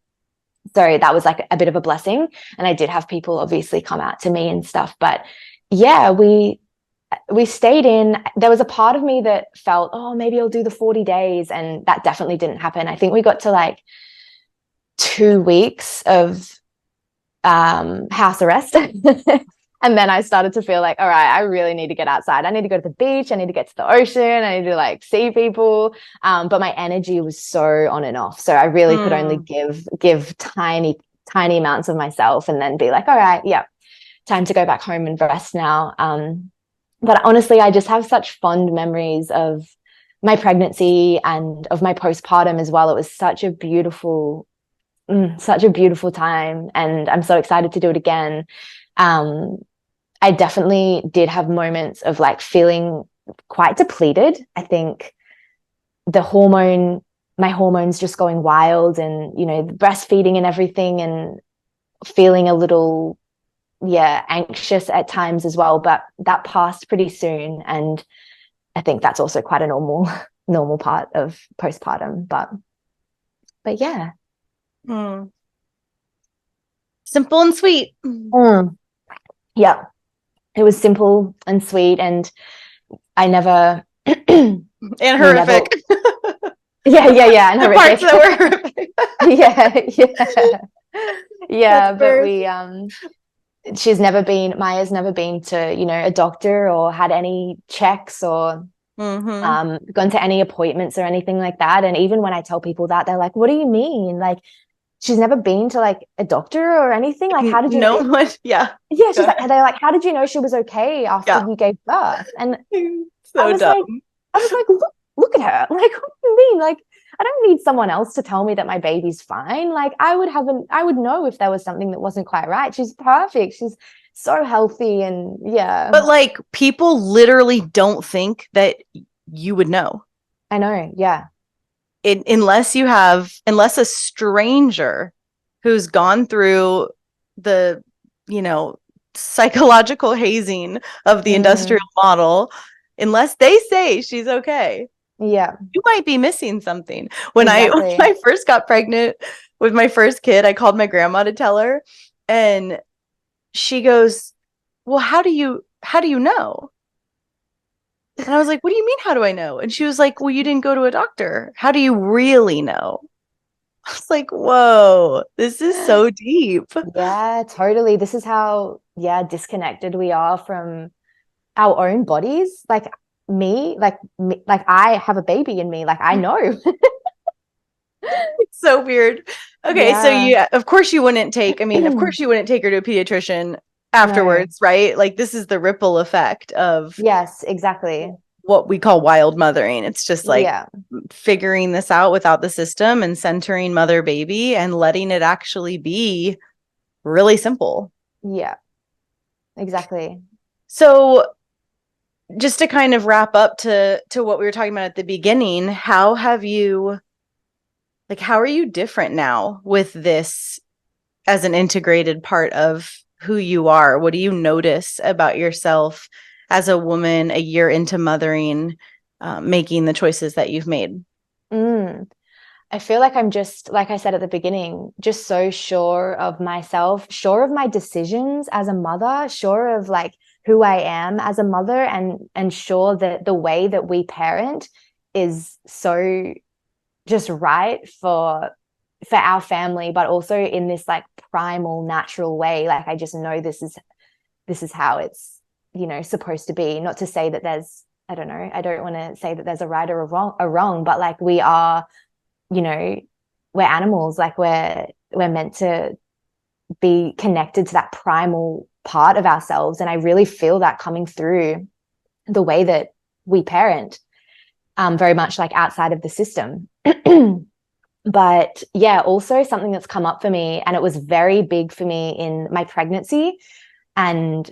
So that was like a bit of a blessing, and I did have people obviously come out to me and stuff. But yeah, we stayed in. There was a part of me that felt, oh, maybe I'll do the 40 days. And that definitely didn't happen. I think we got to like 2 weeks of house arrest. And then I started to feel like, all right, I really need to get outside. I need to go to the beach. I need to get to the ocean. I need to like see people. But my energy was so on and off. So I really could only give tiny amounts of myself, and then be like, all right, yeah, time to go back home and rest now. But honestly, I just have such fond memories of my pregnancy and of my postpartum as well. It was such a beautiful time, and I'm so excited to do it again. I definitely did have moments of like feeling quite depleted. I think my hormones just going wild, and, you know, the breastfeeding and everything, and feeling a little, yeah, anxious at times as well. But that passed pretty soon. And I think that's also quite a normal part of postpartum. But yeah. Mm. Simple and sweet. Yeah. It was simple and sweet, and I never And horrific. Yeah, and the horrific. parts that were horrific. Yeah, but birth. Maya's never been to, you know, a doctor or had any checks or gone to any appointments or anything like that. And even when I tell people that, they're like, what do you mean? Like, she's never been to like a doctor or anything? Like, how did you know? What? Yeah. Yeah, they're like, how did you know she was okay after you gave birth? And so I was dumb. like, look at her. Like, what do you mean? Like, I don't need someone else to tell me that my baby's fine. Like, I would know if there was something that wasn't quite right. She's perfect. She's so healthy. And yeah. But like, people literally don't think that you would know. I know. Yeah. Unless a stranger who's gone through the, you know, psychological hazing of the industrial model, unless they say she's okay, yeah, you might be missing something. When I first got pregnant with my first kid, I called my grandma to tell her, and she goes, well, how do you know? And I was like, what do you mean, how do I know? And she was like, well, you didn't go to a doctor. How do you really know? I was like, whoa, this is so deep. Yeah, totally. This is how, disconnected we are from our own bodies. Like I have a baby in me. Like, I know. It's so weird. Okay, so of course you wouldn't take her to a pediatrician afterwards, right? Like, this is the ripple effect of, yes, exactly, what we call wild mothering. It's just like figuring this out without the system and centering mother baby and letting it actually be really simple. Yeah, exactly. So just to kind of wrap up to what we were talking about at the beginning, how are you different now with this as an integrated part of who you are? What do you notice about yourself as a woman a year into mothering, making the choices that you've made? I feel like I'm just, like I said at the beginning, just so sure of myself, sure of my decisions as a mother, sure of like who I am as a mother, and sure that the way that we parent is so just right for our family, but also in this like primal, natural way. Like, I just know this is how it's, you know, supposed to be. Not to say that there's, I don't know, I don't want to say that there's a right or a wrong, but like, we are, you know, we're animals. Like, we're meant to be connected to that primal part of ourselves. And I really feel that coming through the way that we parent, very much like outside of the system. But yeah, also something that's come up for me, and it was very big for me in my pregnancy and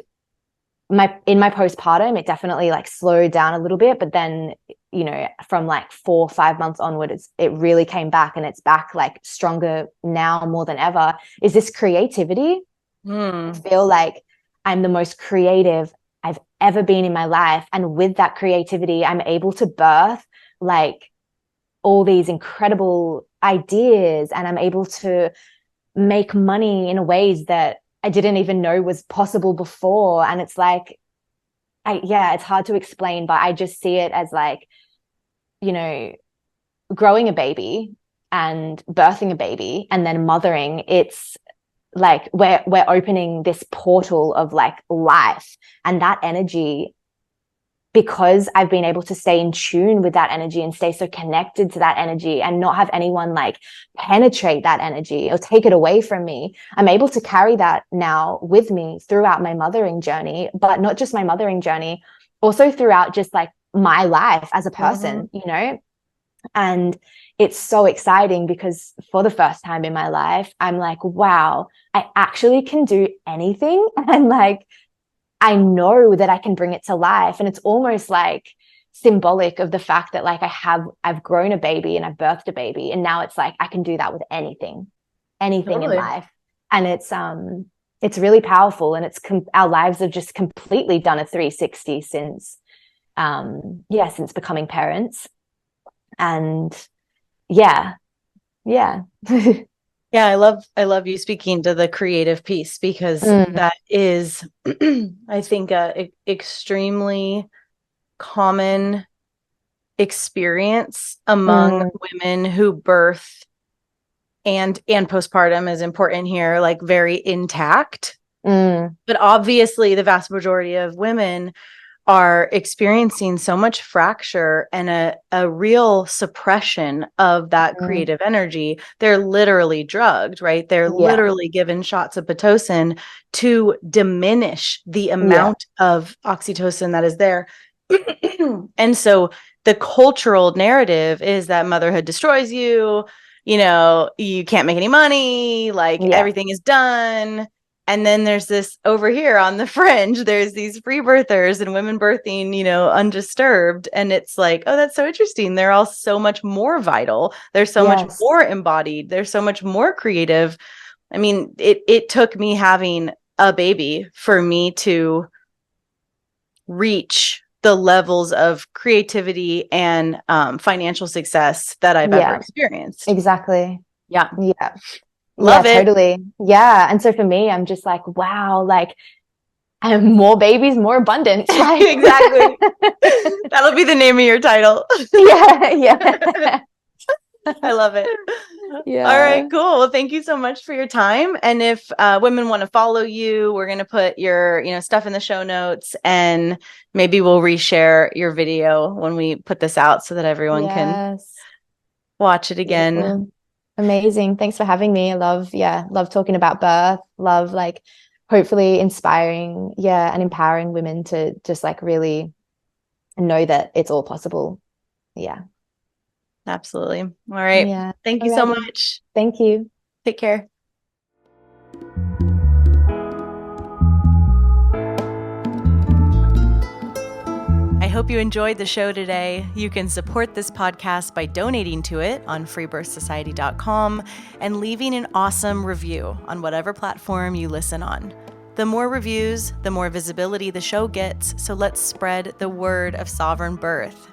in my postpartum, it definitely like slowed down a little bit, but then, you know, from like 4 or 5 months onwards, it really came back, and it's back like stronger now more than ever, is this creativity. I feel like I'm the most creative I've ever been in my life. And with that creativity, I'm able to birth like all these incredible ideas, and I'm able to make money in ways that I didn't even know was possible before. And it's like, it's hard to explain, but I just see it as like, you know, growing a baby and birthing a baby and then mothering. It's like we're opening this portal of like life, and that energy, because I've been able to stay in tune with that energy and stay so connected to that energy and not have anyone like penetrate that energy or take it away from me, I'm able to carry that now with me throughout my mothering journey, but not just my mothering journey, also throughout just like my life as a person, you know? And it's so exciting because for the first time in my life, I'm like, wow, I actually can do anything. And like, I know that I can bring it to life. And it's almost like symbolic of the fact that like I've grown a baby and I've birthed a baby, and now it's like I can do that with anything Totally. in life. And it's really powerful, and our lives have just completely done a 360 since becoming parents. And yeah Yeah, I love you speaking to the creative piece, because that is I think a extremely common experience among women who birth, and postpartum is important here, like very intact. But obviously the vast majority of women are experiencing so much fracture and a real suppression of that creative energy. They're literally drugged, right? They're literally given shots of Pitocin to diminish the amount of oxytocin that is there. And so the cultural narrative is that motherhood destroys you, you can't make any money, like everything is done. And then there's this over here on the fringe, there's these free birthers and women birthing, undisturbed. And it's like, oh, that's so interesting. They're all so much more vital. They're so much more embodied. They're so much more creative. I mean, it took me having a baby for me to reach the levels of creativity and financial success that I've ever experienced. Exactly. Yeah. Love it. Totally. Yeah. And so for me, I'm just like, wow, like I have more babies, more abundance. Like. Exactly. That'll be the name of your title. Yeah. I love it. Yeah. All right, cool. Well, thank you so much for your time. And if women want to follow you, we're going to put your, stuff in the show notes, and maybe we'll reshare your video when we put this out so that everyone can watch it again. Beautiful. Amazing. Thanks for having me. I love talking about birth. Love like hopefully inspiring, and empowering women to just like really know that it's all possible. Yeah. Absolutely. All right. Yeah. Thank you so much. Thank you. Take care. I hope you enjoyed the show today. You can support this podcast by donating to it on freebirthsociety.com and leaving an awesome review on whatever platform you listen on. The more reviews, the more visibility the show gets, so let's spread the word of sovereign birth.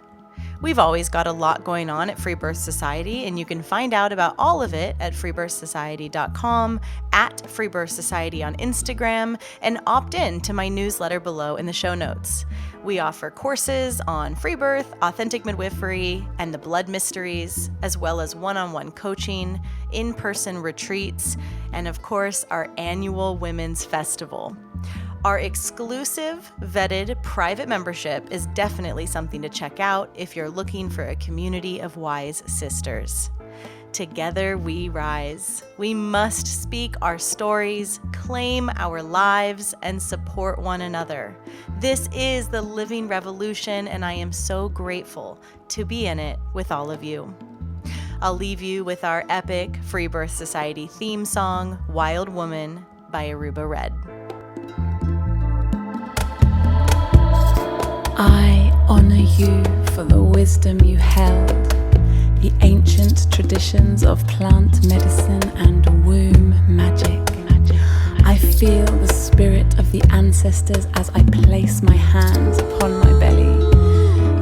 We've always got a lot going on at Free Birth Society, and you can find out about all of it at freebirthsociety.com, at Free Birth Society on Instagram, and opt in to my newsletter below in the show notes. We offer courses on free birth, authentic midwifery, and the blood mysteries, as well as one-on-one coaching, in-person retreats, and of course, our annual Women's Festival. Our exclusive, vetted, private membership is definitely something to check out if you're looking for a community of wise sisters. Together we rise. We must speak our stories, claim our lives, and support one another. This is the living revolution, and I am so grateful to be in it with all of you. I'll leave you with our epic Free Birth Society theme song, Wild Woman by Aruba Red. I honor you for the wisdom you held, the ancient traditions of plant medicine and womb magic. I feel the spirit of the ancestors as I place my hands upon my belly.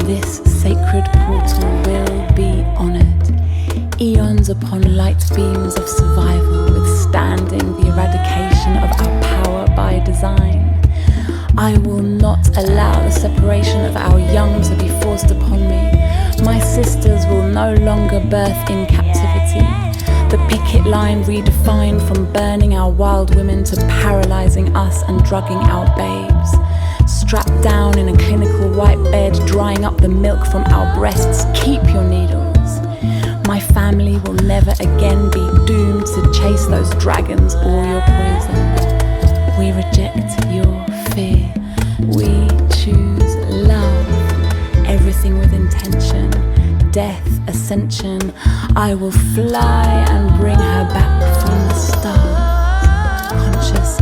This sacred portal will be honored. Eons upon light beams of survival, withstanding the eradication of our power by design. I will not allow the separation of our young to be forced upon me. My sisters will no longer birth in captivity. The picket line redefined from burning our wild women to paralyzing us and drugging our babes. Strapped down in a clinical white bed, drying up the milk from our breasts. Keep your needles. My family will never again be doomed to chase those dragons or your poison. We reject your fear. We choose love. Everything with intention. Death, ascension. I will fly and bring her back from the stars. Conscious